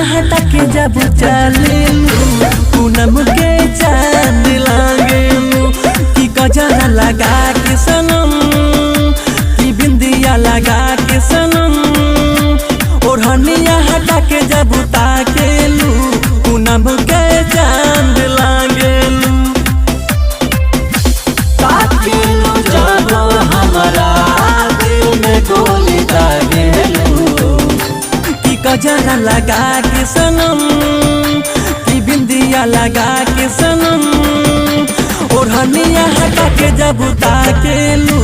हटा के जब चलेलू पूनम के चांद लागेलू कि गजरा लगा के सनम कि बिंदिया लगा के सनम ओढ़निया हटा के जब ताकेलू पूनम के चांद लागेलू ताकेलू जब हमारा दिल में गोली दागेलू कि गजरा लगा के सनम कि बिंदिया लगा के सनम ओढ़निया हटा के जब ताकेलू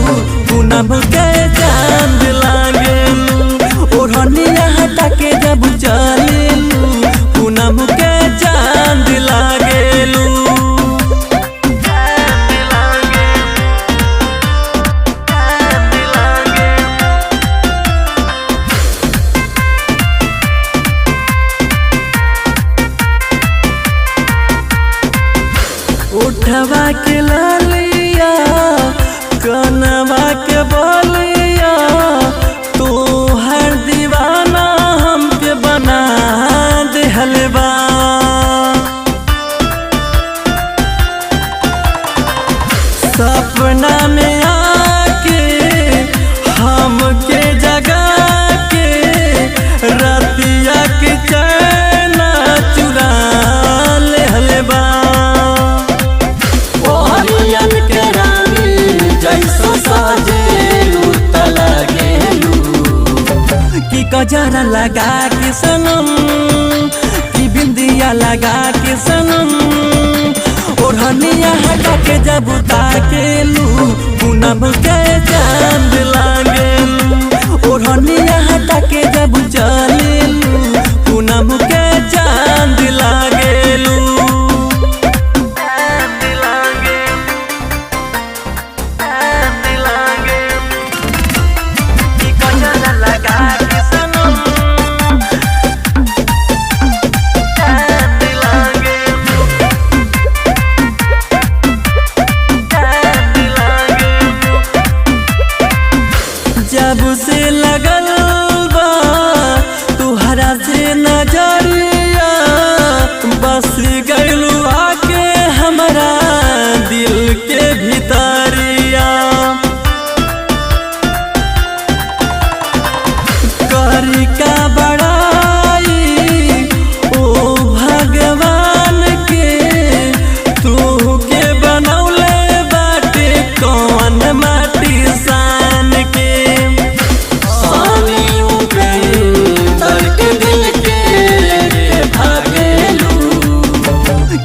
पूनम के चांद लागेलू ओढ़निया हटा के जब चलेलू पूनम के चांद लागेलू उठवा के लालिया कनवा के बोलिया तू हर दीवाना हमके बना देहलबा सपना में आके हमके जगा के रतिया के चैना चुरा लेहलबा कि गजरा लगा के सनम कि बिंदिया लगा के सनम ओढ़निया हटा के जब ताकेलू पूनम के चांद लागेलू ओढ़निया हटा के जब चलेलू पूनम के चांद लागेलू जब से लगल बा तुहरा से नजरिया बस गइलू आके हमारा दिल के भीतरिया करी का बड़ाई ओ भगवान के तू के बनौले बाटे कौन माटी सान के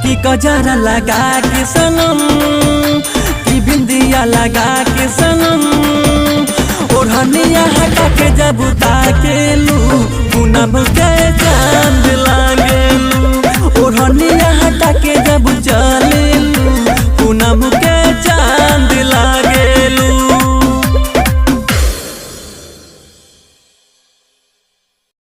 कि गजरा लगा के सनम कि बिंदिया लगा के सनम ओढ़निया हटा के जब ताकेलू पूनम